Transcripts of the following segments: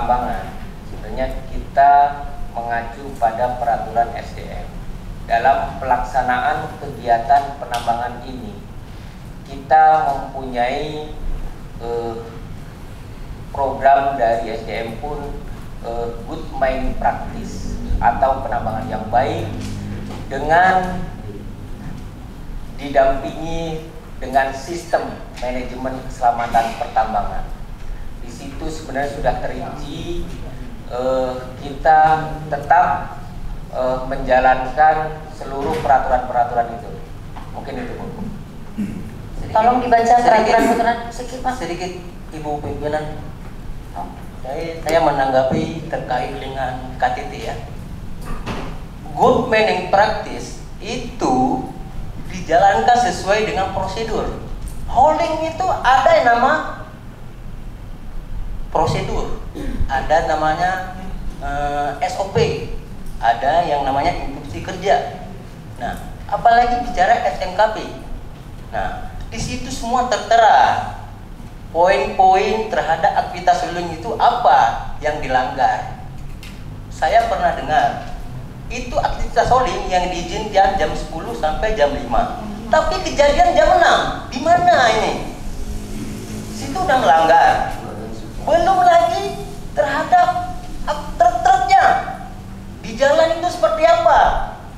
pertambangan, sebenarnya kita mengacu pada peraturan SDM. Dalam pelaksanaan kegiatan penambangan ini, kita mempunyai program dari SDM pun good mining practice atau penambangan yang baik, dengan didampingi dengan sistem manajemen keselamatan pertambangan. Di situ sebenarnya sudah terinci kita tetap menjalankan seluruh peraturan-peraturan itu. Mungkin itu, Bu. Tolong dibaca peraturan-peraturan sedikit, Ibu Pimpinan. Saya menanggapi terkait dengan KTT ya. Good mining practice itu dijalankan sesuai dengan prosedur. Holding itu ada yang nama prosedur, ada namanya SOP, ada yang namanya instruksi kerja. Nah, apalagi bicara SMKP. Nah, di situ semua tertera poin-poin terhadap aktivitas hauling itu apa yang dilanggar. Saya pernah dengar itu aktivitas hauling yang diizinkan jam 10 sampai jam 5, tapi kejadian jam 6. Di mana ini? Situ udah melanggar. Belum lagi terhadap truk-truknya di jalan itu seperti apa.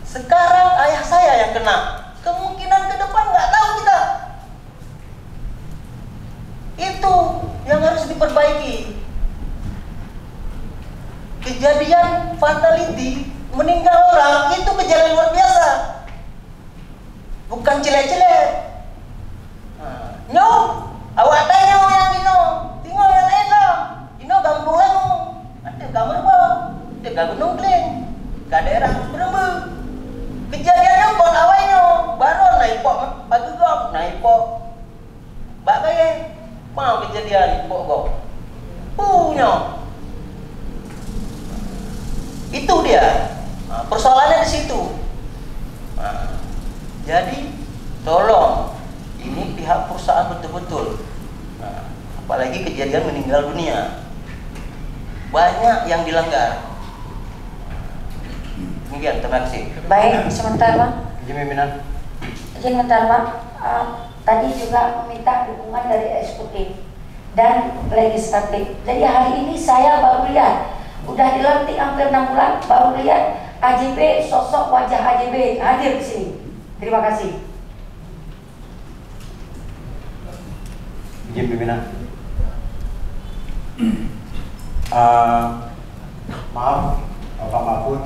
Sekarang ayah saya yang kena, kemungkinan ke depan nggak tahu kita. Itu yang harus diperbaiki. Kejadian fatality, meninggal orang, itu kejadian luar biasa, bukan cilek-cilek. Nyok, awak tanya yang ino, tinggal yang lain lah. Ino kampung lamu, ada kamar bang, ada gunung kling, ke daerah berembu. Kejadiannya pun awalnya baru naik pok, bagi gok naik pok, bagai mau kejadian pok gok, punya. Itu dia. Nah, persoalannya di situ. Nah, jadi tolong, ini pihak perusahaan betul-betul. Nah, apalagi kejadian meninggal dunia, banyak yang dilanggar. Demikian, terima kasih. Baik, sebentar Pak. Izin pimpinan. Izin bentar Pak. Tadi juga meminta dukungan dari eksekutif dan legislatif. Jadi hari ini saya baru lihat, udah dilantik hampir 6 bulan, baru lihat AJB, sosok wajah AJB hadir di sini. Terima kasih. Izin pimpinan. Maaf, Bapak Mahfud,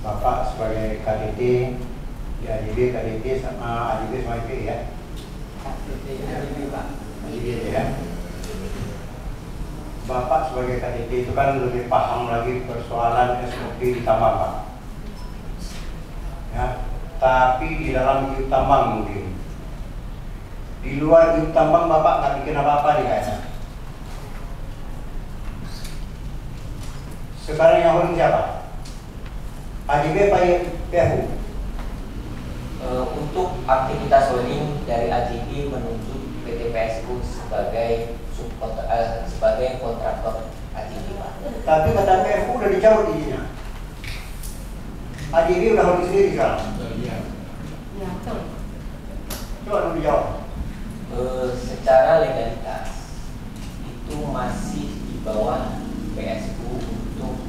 Bapak sebagai KDT di AJB, KDT sama AJB sama IP ya. AJB ya. Bapak sebagai KDT itu kan lebih paham lagi persoalan SOP di tambang, Pak. Ya, tapi di dalam iup tambang mungkin. Di luar iup tambang Bapak nggak bikin apa-apa nih kayaknya. Sekarang yang holding siapa? AJB apa PFU? Untuk aktivitas holding dari AJB menunjuk PT PSU sebagai sebagai kontraktor AJB, Pak. Tapi kata PFU udah dicabut izinnya. AJB udah holding sendiri sekarang. Ya, betul. Coba dong dijawab. Secara legalitas itu masih di bawah PSU untuk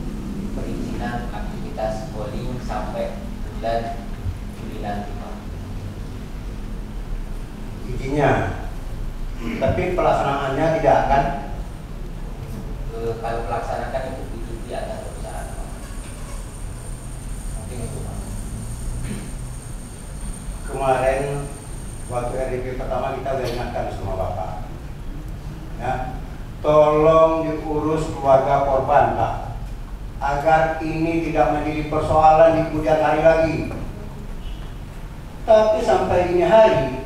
perizinan aktivitas holding sampai bulan Juli nanti, Pak. Izinnya, tapi pelaksanaannya tidak akan. Kalau pelaksanakan itu di atas perusahaan, Pak. Mungkin itu, Pak. Kemarin waktu RDP pertama kita udah ingatkan sama Bapak, ya, tolong diurus keluarga korban, Pak, agar ini tidak menjadi persoalan di kemudian hari lagi. Tapi sampai ini hari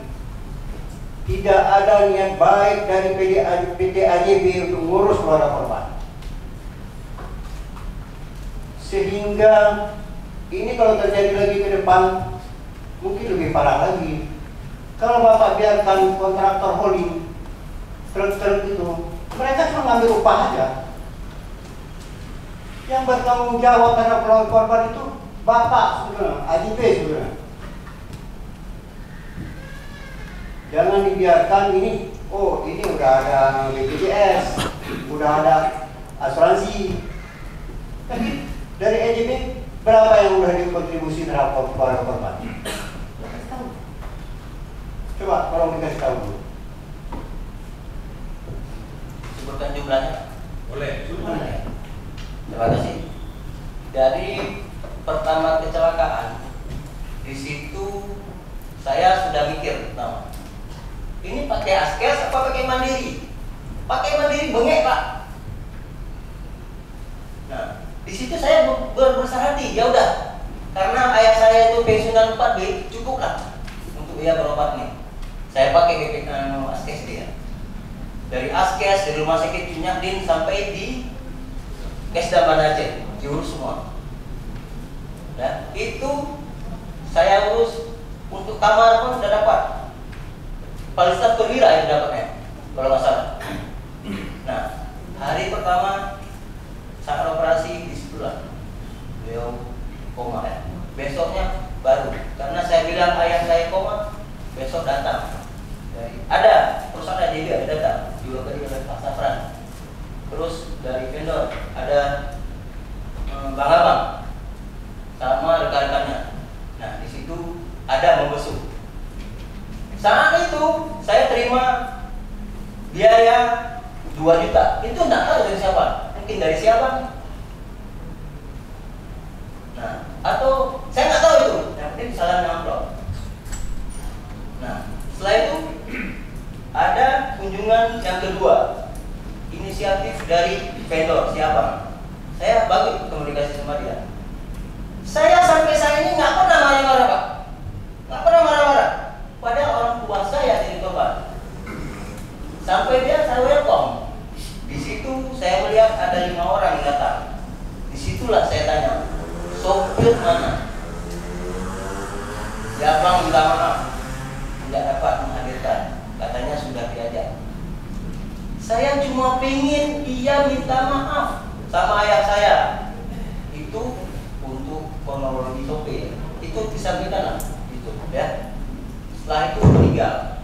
tidak ada niat baik dari PT AJB untuk mengurus keluarga korban, sehingga ini kalau terjadi lagi ke depan mungkin lebih parah lagi. Kalau Bapak biarkan kontraktor holding truk-truk itu, mereka cuma ngambil upah aja, Yang bertanggung jawab terhadap keluarga korban itu Bapak sebenarnya, AJP sebenarnya. Jangan dibiarkan ini, oh ini udah ada BPJS, udah ada asuransi. Tapi dari AJP berapa yang udah dikontribusi terhadap keluarga korban? Kasih tahu. Coba tolong dikasih tahu dulu. Sebutkan jumlahnya. Boleh. Terima kasih. Dari pertama kecelakaan, di situ saya sudah mikir, nah, ini pakai askes apa pakai mandiri? Pakai mandiri bengek Pak. Nah, di situ saya berbesar hati, ya udah, karena ayah saya itu pensiunan 4B, cukuplah untuk dia berobat nih. Saya pakai BPK askes dia. Dari askes dari rumah sakit Cinyakdin sampai di Kesda Aceh, diurus semua. Ya, itu saya urus untuk kamar pun sudah dapat. Palistas perwira yang dapatnya, kalau nggak salah. Nah, hari pertama saat operasi disitulah beliau koma ya. Besoknya baru, karena saya bilang ayah saya koma, besok datang. Ada perusahaan AJB ada datang, juga tadi oleh Pak Safran. Terus dari vendor ada Bang Abang sama rekan-rekannya. Nah, di situ ada membesuk. Saat itu saya terima biaya 2 juta. Itu enggak tahu dari siapa. Mungkin dari siapa. Nah, atau saya nggak tahu itu. Yang penting salah amplop. Nah, setelah itu ada kunjungan yang kedua. Inisiatif dari vendor siapa? Saya bagi komunikasi sama dia. Saya sampai saat ini nggak pernah marah-marah Pak, nggak pernah marah-marah. Padahal orang tua saya jadi korban. Sampai dia saya welcome. Di situ saya melihat ada 5 orang yang datang. Disitulah saya tanya, sopir mana? Ya Bang, minta maaf, tidak dapat menghadirkan. Katanya sudah diajak. Saya cuma pengen dia minta maaf sama ayah saya. Itu untuk kronologi sopir. Itu disampaikan lah, gitu ya. Setelah itu meninggal.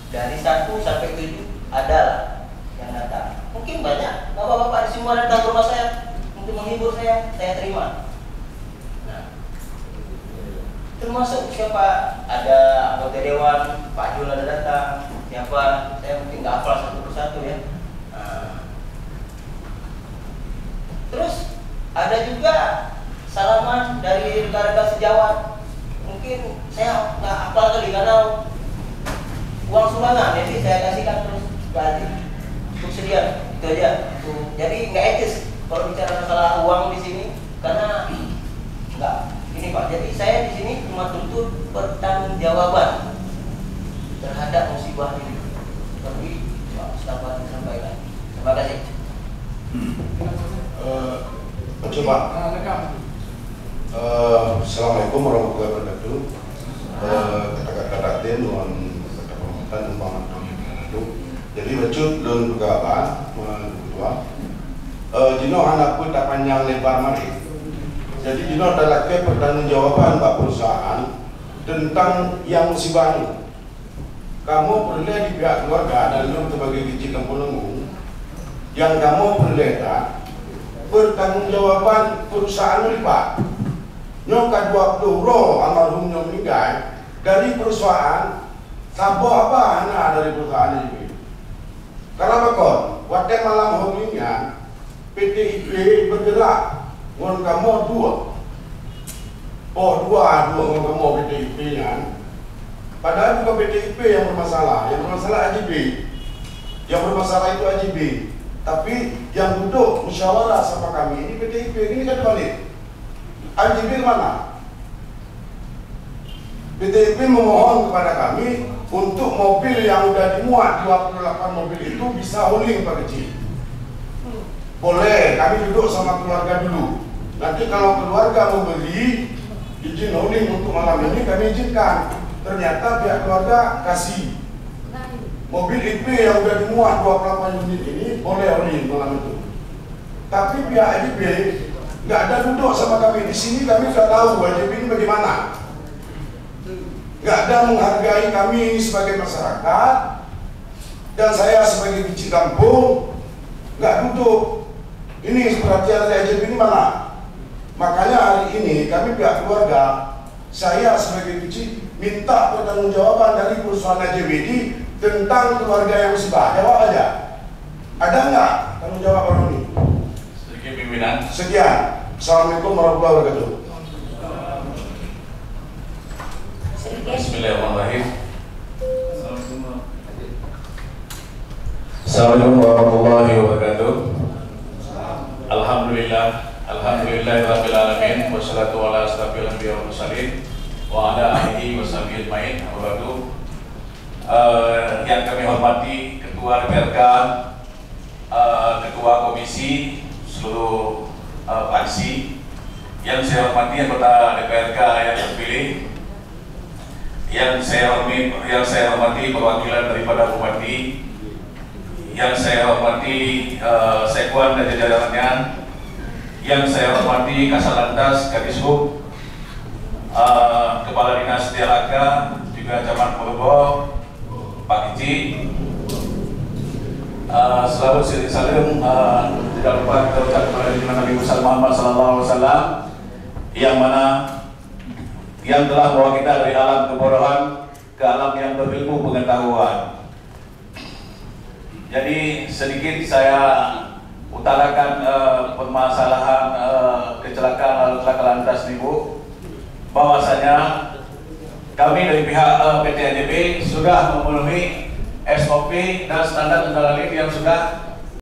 Dari 1 sampai 7 adalah yang datang. Mungkin banyak bapak-bapak di semua datang ke rumah saya untuk menghibur saya terima. Nah, termasuk siapa? Ada anggota dewan, Pak Jul ada datang. Siapa? Saya mungkin nggak hafal satu persatu ya. Nah. Terus ada juga salaman dari rekan-rekan sejawat. Mungkin saya nggak hafal kali karena uang sumbangan, jadi saya kasihkan terus ganti untuk sedia. Itu aja. Jadi nggak etis kalau bicara masalah uang di sini karena nggak. Ini Pak. Jadi saya di sini cuma tuntut pertanggungjawaban terhadap musibah ini. Seperti Pak Mustafa disampaikan. Terima kasih. Coba. Assalamualaikum warahmatullahi wabarakatuh. Kata-kata tim dan kata pemerintahan dan pemerintahan itu. Jadi becut dan pegawai mentua. Jino anak pun tak panjang lebar mari. Jadi Jino adalah pertanggungjawaban Pak perusahaan tentang yang musibah ini. Kamu perlu di pihak keluarga dan lu sebagai kecil kampung yang kamu perlihatkan pertanggungjawaban perusahaan ini Pak. Nyoka 20 roh almarhumnya meninggal dari perusahaan sabo apa hanya dari perusahaan ini. Kalau bakon, waktu malam harinya PTIP bergerak ngon kamu 2. Oh 2 ngon kamu PTIP nya. Padahal bukan PTIP yang bermasalah AJB. Yang bermasalah itu AJB. Tapi yang duduk musyawarah sama kami ini PTIP, ini kan balik. AJB mana? PTIP memohon kepada kami untuk mobil yang sudah dimuat 28 mobil itu bisa hauling Pak Kecil. Boleh, kami duduk sama keluarga dulu. Nanti kalau keluarga memberi izin hauling untuk malam ini kami izinkan. Ternyata pihak keluarga kasih mobil IP yang sudah dimuat 28 unit ini boleh hauling malam itu. Tapi pihak AJB nggak ada duduk sama kami. Di sini kami sudah tahu AJB ini bagaimana. Nggak ada menghargai kami ini sebagai masyarakat, dan saya sebagai biji kampung nggak duduk. Ini perhatian dari AJB ini mana? Makanya hari ini kami pihak keluarga, saya sebagai biji minta pertanggungjawaban dari perusahaan AJB ini tentang keluarga yang musibah. Jawab aja. Ada nggak tanggung jawab orang ini? Sedikit pimpinan. Sekian. Assalamualaikum warahmatullahi wabarakatuh. Bismillahirrahmanirrahim. Assalamualaikum warahmatullahi wabarakatuh. Alhamdulillah, alhamdulillahirabbil alamin, wassalatu ala asrofil anbiya wal mursalin wa ala alihi washabihi ajmain. Yang kami hormati Ketua DPRK, Ketua Komisi, seluruh fraksi, yang saya hormati anggota DPRK yang terpilih, yang saya hormati perwakilan daripada Bupati, yang saya hormati Sekwan dan jajarannya, yang saya hormati Kasalantas, Kadishub, Kepala Dinas DLHK, juga Camat Purbo, Pak Kiji. Selalu saling tidak lupa kita ucapkan kepada Nabi Muhammad SAW, yang mana yang telah membawa kita dari alam kebodohan ke alam yang berilmu pengetahuan. Jadi sedikit saya utarakan permasalahan kecelakaan lalu lintas ini, Bu, bahwasanya kami dari pihak PT AJB sudah memenuhi SOP dan standar kendala lift yang sudah